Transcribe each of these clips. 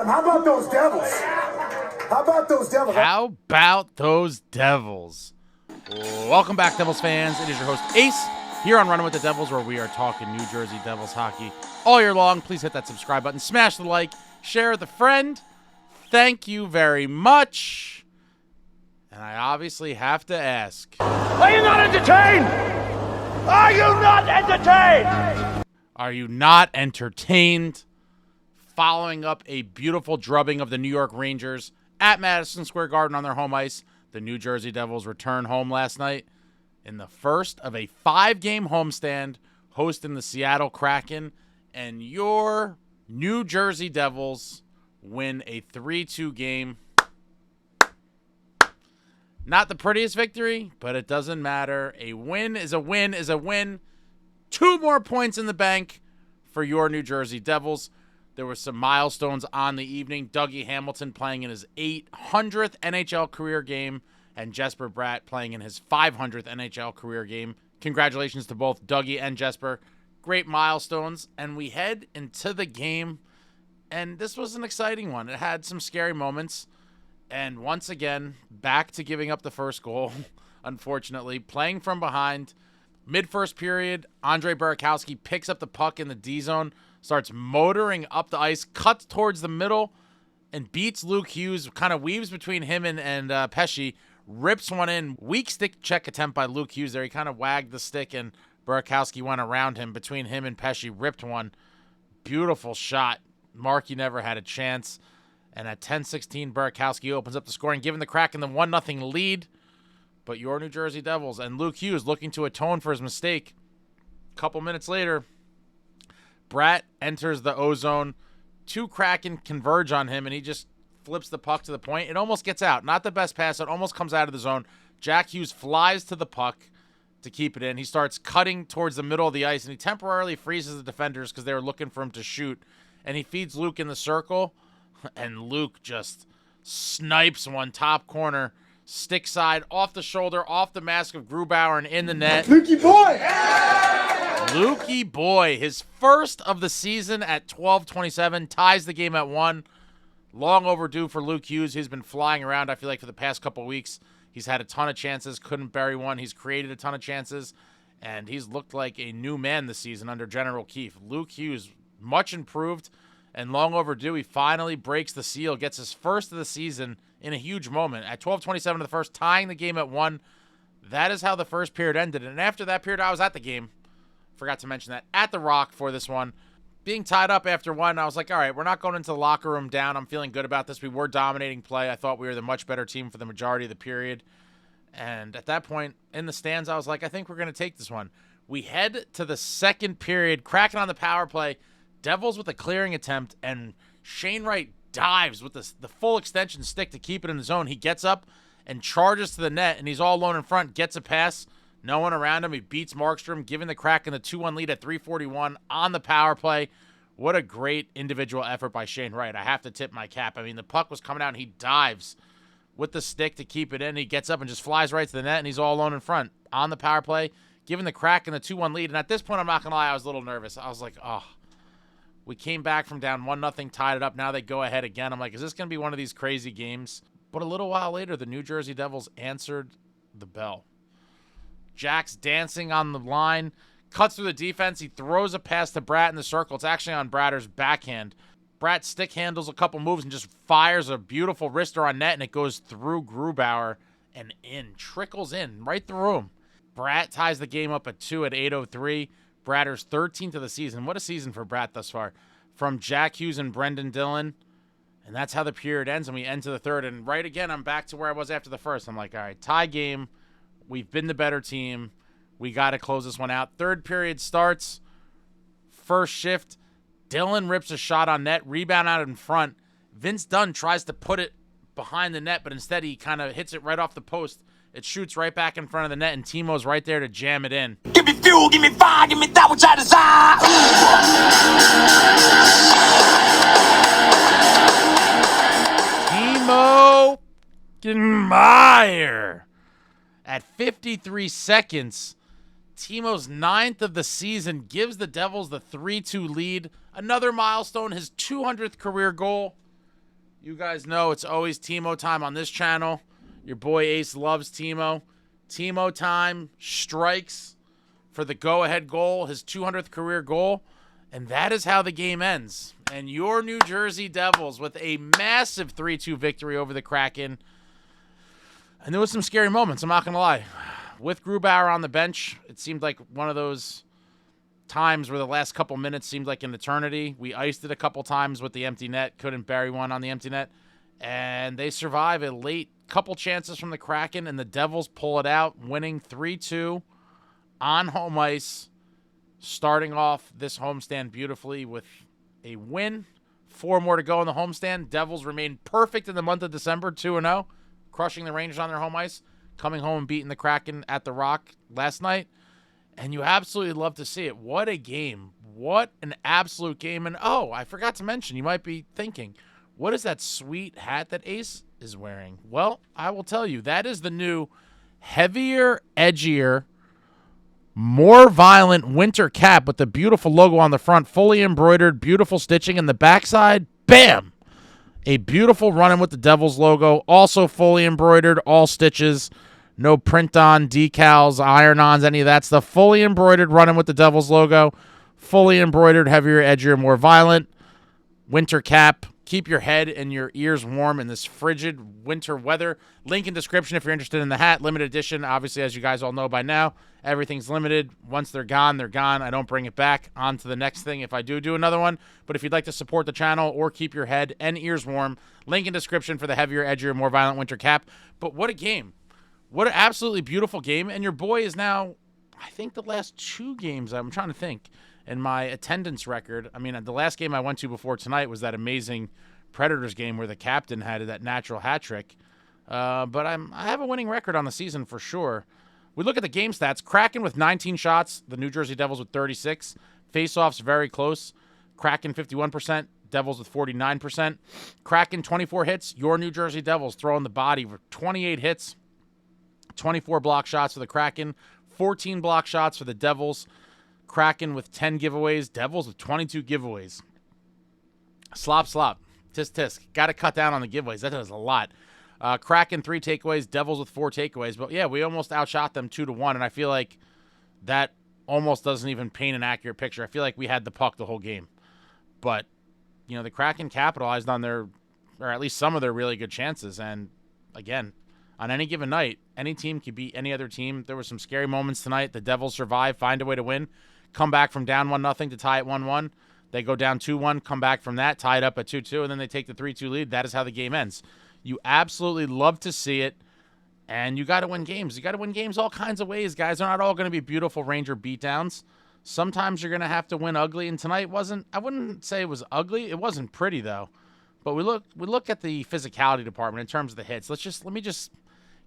How about those Devils? How about those Devils? How about those Devils? Welcome back, Devils fans. It is your host, Ace, here on Running with the Devils, where we are talking New Jersey Devils hockey all year long. Please hit that subscribe button, smash the like, share with a friend. Thank you very much. And I obviously have to ask, are you not entertained? Are you not entertained? Are you not entertained? Following up a beautiful drubbing of the New York Rangers at Madison Square Garden on their home ice, the New Jersey Devils returned home last night in the first of a 5-game homestand, hosting the Seattle Kraken, and your New Jersey Devils win a 3-2 game. Not the prettiest victory, but it doesn't matter. A win is a win is a win. 2 more points in the bank for your New Jersey Devils. There were some milestones on the evening. Dougie Hamilton playing in his 800th NHL career game, and Jesper Bratt playing in his 500th NHL career game. Congratulations to both Dougie and Jesper. Great milestones, and we head into the game, and this was an exciting one. It had some scary moments, and once again, back to giving up the first goal, unfortunately. Playing from behind. Mid-first period, Andre Burakovsky picks up the puck in the D-zone, starts motoring up the ice, cuts towards the middle, and beats Luke Hughes, kind of weaves between him and Pesce, rips one in. Weak stick check attempt by Luke Hughes there. He kind of wagged the stick, and Burakovsky went around him. Between him and Pesce, ripped one. Beautiful shot. Markey never had a chance. And at 10:16, Burakovsky opens up the scoring, giving the Kraken the 1-0 lead. But your New Jersey Devils and Luke Hughes looking to atone for his mistake. A couple minutes later, Bratt enters the O-zone. 2 Kraken converge on him, and he just flips the puck to the point. It almost gets out. Not the best pass. It almost comes out of the zone. Jack Hughes flies to the puck to keep it in. He starts cutting towards the middle of the ice, and he temporarily freezes the defenders because they were looking for him to shoot. And he feeds Luke in the circle, and Luke just snipes one top corner. Stick side, off the shoulder, off the mask of Grubauer, and in the net. Lukey boy! Lukey boy, his first of the season at 12:27, ties the game at 1. Long overdue for Luke Hughes. He's been flying around, I feel like, for the past couple weeks. He's had a ton of chances, couldn't bury one. He's created a ton of chances, and he's looked like a new man this season under General Keefe. Luke Hughes, much improved and long overdue. He finally breaks the seal, gets his first of the season in a huge moment. At 12:27 of the first, tying the game at 1. That is how the first period ended. And after that period, I was at the game. Forgot to mention that. At the Rock for this one. Being tied up after 1, I was like, all right, we're not going into the locker room down. I'm feeling good about this. We were dominating play. I thought we were the much better team for the majority of the period. And at that point, in the stands, I was like, I think we're going to take this one. We head to the second period. Kraken on the power play. Devils with a clearing attempt, and Shane Wright dives with the full extension stick to keep it in the zone. He gets up and charges to the net, and he's all alone in front, gets a pass. No one around him. He beats Markstrom, giving the Kraken the 2-1 lead at 3:41 on the power play. What a great individual effort by Shane Wright. I have to tip my cap. I mean, the puck was coming out, and he dives with the stick to keep it in. He gets up and just flies right to the net, and he's all alone in front on the power play, giving the Kraken the 2-1 lead. And at this point, I'm not going to lie, I was a little nervous. I was like, oh. We came back from down 1-0, tied it up. Now they go ahead again. I'm like, is this going to be one of these crazy games? But a little while later, the New Jersey Devils answered the bell. Jack's dancing on the line, cuts through the defense. He throws a pass to Bratt in the circle. It's actually on Bratter's backhand. Bratt stick handles a couple moves and just fires a beautiful wrister on net, and it goes through Grubauer and in. Trickles in right through him. Bratt ties the game up at 2 at 8:03. Bratter's 13th of the season. What a season for Bratt thus far. From Jack Hughes and Brendan Dillon. And that's how the period ends, and we end to the third. And right again, I'm back to where I was after the first. I'm like, all right, tie game. We've been the better team. We got to close this one out. Third period starts. First shift. Dillon rips a shot on net. Rebound out in front. Vince Dunn tries to put it behind the net, but instead he kind of hits it right off the post. It shoots right back in front of the net, and Timo's right there to jam it in. Give me fuel, give me fire, give me that which I desire. Timo Meier. At 53 seconds, Timo's 9th of the season gives the Devils the 3-2 lead. Another milestone, his 200th career goal. You guys know it's always Timo time on this channel. Your boy Ace loves Timo. Timo time strikes for the go-ahead goal, his 200th career goal, and that is how the game ends. And your New Jersey Devils with a massive 3-2 victory over the Kraken. And there was some scary moments, I'm not going to lie. With Grubauer on the bench, it seemed like one of those times where the last couple minutes seemed like an eternity. We iced it a couple times with the empty net, couldn't bury one on the empty net. And they survive a late couple chances from the Kraken, and the Devils pull it out, winning 3-2 on home ice, starting off this homestand beautifully with a win. 4 more to go in the homestand. Devils remain perfect in the month of December, 2-0, crushing the Rangers on their home ice, coming home and beating the Kraken at the Rock last night. And you absolutely love to see it. What a game. What an absolute game. And, oh, I forgot to mention, you might be thinking, what is that sweet hat that Ace is wearing? Well, I will tell you, that is the new heavier, edgier, more violent winter cap with the beautiful logo on the front, fully embroidered, beautiful stitching in the backside. Bam! A beautiful Running with the Devils logo, also fully embroidered, all stitches, no print-on, decals, iron-ons, any of that stuff. Fully embroidered Running with the Devils logo, fully embroidered, heavier, edgier, more violent winter cap. Keep your head and your ears warm in this frigid winter weather. Link in description if you're interested in the hat. Limited edition, obviously, as you guys all know by now. Everything's limited. Once they're gone, they're gone. I don't bring it back. On to the next thing if I do another one. But if you'd like to support the channel or keep your head and ears warm, link in description for the heavier, edgier, more violent winter cap. But what a game. What an absolutely beautiful game. And your boy is now, I think the last 2 games, I'm trying to think, in my attendance record. I mean, the last game I went to before tonight was that amazing Predators game where the captain had that natural hat trick. But I have a winning record on the season for sure. We look at the game stats. Kraken with 19 shots. The New Jersey Devils with 36. Faceoffs very close. Kraken 51%. Devils with 49%. Kraken 24 hits. Your New Jersey Devils throwing the body for 28 hits. 24 block shots for the Kraken. 14 block shots for the Devils. Kraken with 10 giveaways. Devils with 22 giveaways. Slop. Tisk tisk. Got to cut down on the giveaways. That does a lot. Kraken 3 takeaways. Devils with 4 takeaways. But, yeah, we almost outshot them 2-1, and I feel like that almost doesn't even paint an accurate picture. I feel like we had the puck the whole game. But, you know, the Kraken capitalized on their, or at least some of their really good chances. And, again, on any given night, any team could beat any other team. There were some scary moments tonight. The Devils survive, find a way to win, come back from down 1-0 to tie it 1-1. They go down 2-1, come back from that, tie it up at 2-2, and then they take the 3-2 lead. That is how the game ends. You absolutely love to see it, and you got to win games. You got to win games all kinds of ways, guys. They're not all going to be beautiful Ranger beatdowns. Sometimes you're going to have to win ugly, and tonight wasn't. I wouldn't say it was ugly. It wasn't pretty though. But we look at the physicality department in terms of the hits. Let me just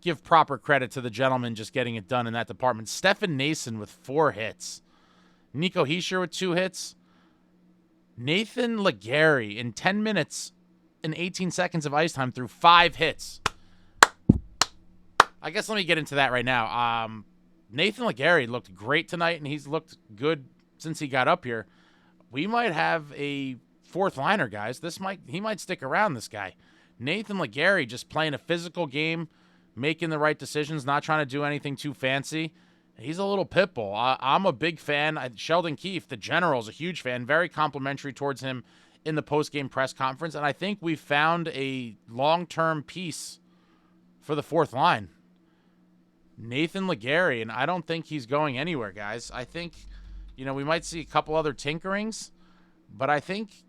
give proper credit to the gentleman just getting it done in that department. Stefan Nason with 4 hits. Nico Hischier with 2 hits. Nathan Legare in 10 minutes and 18 seconds of ice time through 5 hits. I guess let me get into that right now. Nathan Legare looked great tonight, and he's looked good since he got up here. We might have a 4th liner, guys. He might stick around, this guy. Nathan Legare just playing a physical game, making the right decisions, not trying to do anything too fancy. He's a little pit bull. I'm a big fan. Sheldon Keefe, the general, is a huge fan. Very complimentary towards him in the post-game press conference. And I think we found a long-term piece for the 4th line. Nathan Legare, and I don't think he's going anywhere, guys. I think, we might see a couple other tinkerings, but I think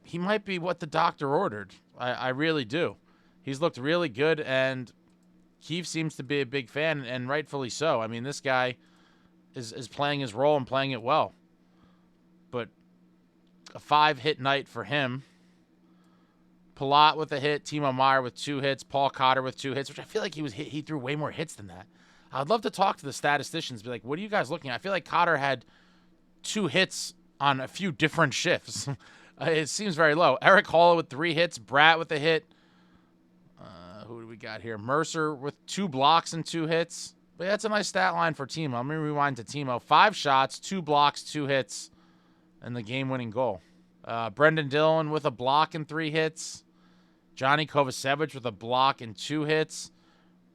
he might be what the doctor ordered. I really do. He's looked really good, and Keefe seems to be a big fan, and rightfully so. I mean, this guy is playing his role and playing it well. But a 5-hit night for him. Palat with a hit, Timo Meier with 2 hits, Paul Cotter with 2 hits, which I feel like he threw way more hits than that. I'd love to talk to the statisticians, be like, what are you guys looking at? I feel like Cotter had 2 hits on a few different shifts. It seems very low. Eric Hall with 3 hits, Bratt with a hit. Who do we got here? Mercer with 2 blocks and 2 hits. But that's a nice stat line for Timo. Let me rewind to Timo. 5 shots, 2 blocks, 2 hits, and the game-winning goal. Brendan Dillon with a block and 3 hits. Johnny Kovacevic with a block and 2 hits.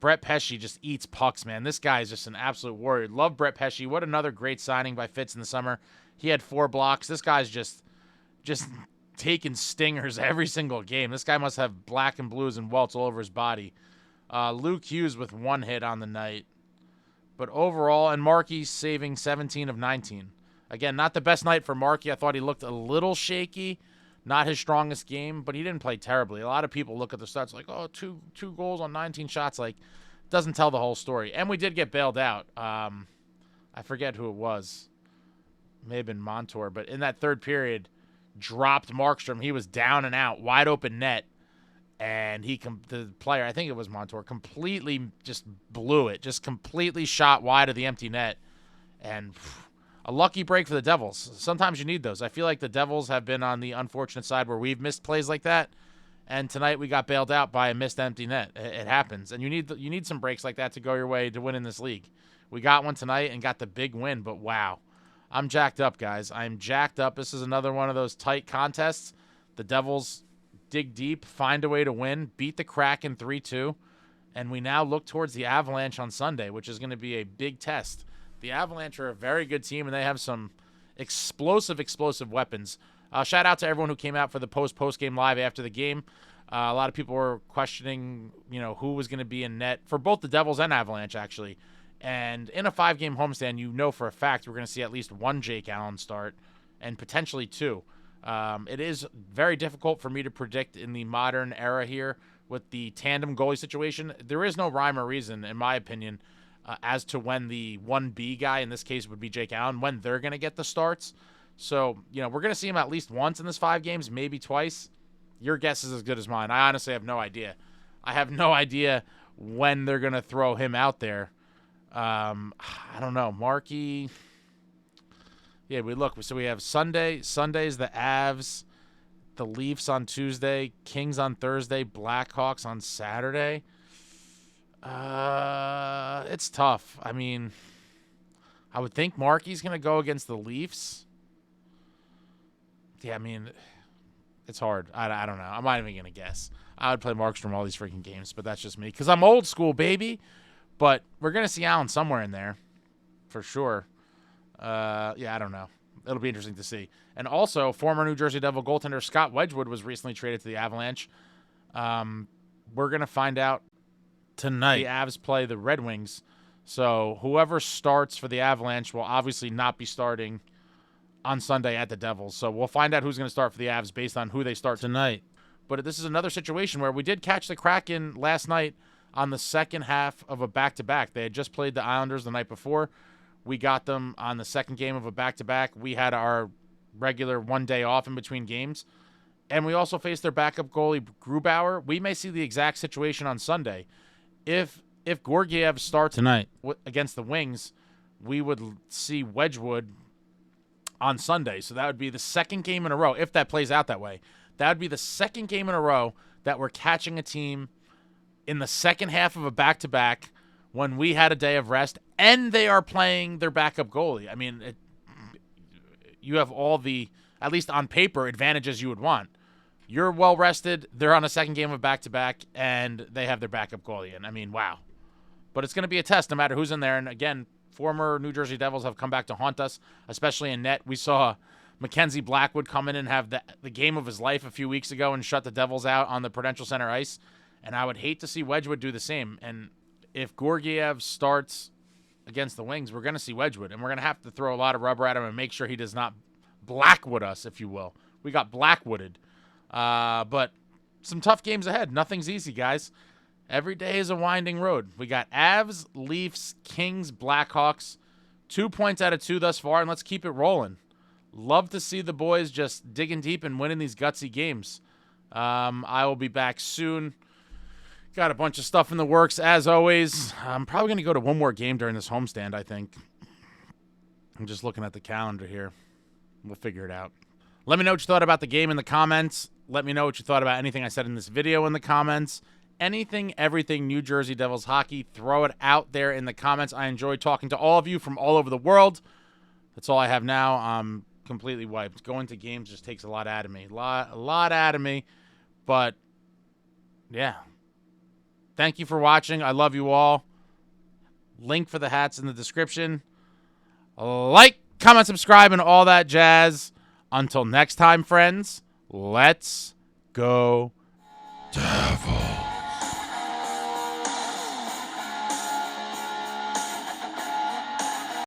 Brett Pesce just eats pucks, man. This guy is just an absolute warrior. Love Brett Pesce. What another great signing by Fitz in the summer. He had 4 blocks. This guy's just taking stingers every single game. This guy must have black and blues and welts all over his body. Luke Hughes with 1 hit on the night. But overall, and Markey saving 17 of 19. Again, not the best night for Markey. I thought he looked a little shaky. Not his strongest game, but he didn't play terribly. A lot of people look at the stats like, oh, two goals on 19 shots. Like, doesn't tell the whole story. And we did get bailed out. I forget who it was. May have been Montour. But in that third period, dropped Markstrom. He was down and out, wide open net. And the player, I think it was Montour, completely just blew it. Just completely shot wide of the empty net. And a lucky break for the Devils. Sometimes you need those. I feel like the Devils have been on the unfortunate side where we've missed plays like that. And tonight we got bailed out by a missed empty net. It happens. And you need some breaks like that to go your way to win in this league. We got one tonight and got the big win, but wow. I'm jacked up, guys. I'm jacked up. This is another one of those tight contests. The Devils dig deep, find a way to win, beat the Kraken 3-2, and we now look towards the Avalanche on Sunday, which is going to be a big test. The Avalanche are a very good team, and they have some explosive weapons. Shout out to everyone who came out for the post-game live after the game. A lot of people were questioning, who was going to be in net for both the Devils and Avalanche, actually. And in a 5-game homestand, you know for a fact we're going to see at least 1 Jake Allen start and potentially 2. It is very difficult for me to predict in the modern era here with the tandem goalie situation. There is no rhyme or reason, in my opinion, as to when the 1B guy, in this case would be Jake Allen, when they're going to get the starts. So, we're going to see him at least once in this 5 games, maybe twice. Your guess is as good as mine. I honestly have no idea. I have no idea when they're going to throw him out there. I don't know. Markey. Yeah, so we have Sunday. Sunday's the Aves, the Leafs on Tuesday, Kings on Thursday, Blackhawks on Saturday. It's tough. I mean, I would think Markey's going to go against the Leafs. Yeah, I mean, it's hard. I don't know. I'm not even going to guess. I would play Markstrom all these freaking games, but that's just me because I'm old school, baby. But we're going to see Allen somewhere in there for sure. I don't know. It'll be interesting to see. And also, former New Jersey Devil goaltender Scott Wedgwood was recently traded to the Avalanche. We're going to find out tonight. The Avs play the Red Wings. So whoever starts for the Avalanche will obviously not be starting on Sunday at the Devils. So we'll find out who's going to start for the Avs based on who they start tonight. But this is another situation where we did catch the Kraken last night on the second half of a back-to-back. They had just played the Islanders the night before. We got them on the second game of a back-to-back. We had our regular 1 day off in between games. And we also faced their backup goalie, Grubauer. We may see the exact situation on Sunday. If Georgiev starts tonight against the Wings, we would see Wedgwood on Sunday. So that would be the second game in a row, if that plays out that way. That would be the second game in a row that we're catching a team in the second half of a back-to-back when we had a day of rest, and they are playing their backup goalie. I mean, you have all the, at least on paper, advantages you would want. You're well-rested, they're on a second game of back-to-back, and they have their backup goalie in. I mean, wow. But it's going to be a test no matter who's in there. And, again, former New Jersey Devils have come back to haunt us, especially in net. We saw Mackenzie Blackwood come in and have the game of his life a few weeks ago and shut the Devils out on the Prudential Center ice. And I would hate to see Wedgwood do the same. And if Georgiev starts against the Wings, we're going to see Wedgwood. And we're going to have to throw a lot of rubber at him and make sure he does not Blackwood us, if you will. We got Blackwooded. But some tough games ahead. Nothing's easy, guys. Every day is a winding road. We got Avs, Leafs, Kings, Blackhawks. 2 points out of 2 thus far, and let's keep it rolling. Love to see the boys just digging deep and winning these gutsy games. I will be back soon. Got a bunch of stuff in the works, as always. I'm probably going to go to one more game during this homestand, I think. I'm just looking at the calendar here. We'll figure it out. Let me know what you thought about the game in the comments. Let me know what you thought about anything I said in this video in the comments. Anything, everything New Jersey Devils hockey, throw it out there in the comments. I enjoy talking to all of you from all over the world. That's all I have now. I'm completely wiped. Going to games just takes a lot out of me. A lot out of me. But Yeah. Thank you for watching. I love you all. Link for the hats in the description. Like, comment, subscribe, and all that jazz. Until next time, friends, let's go Devils.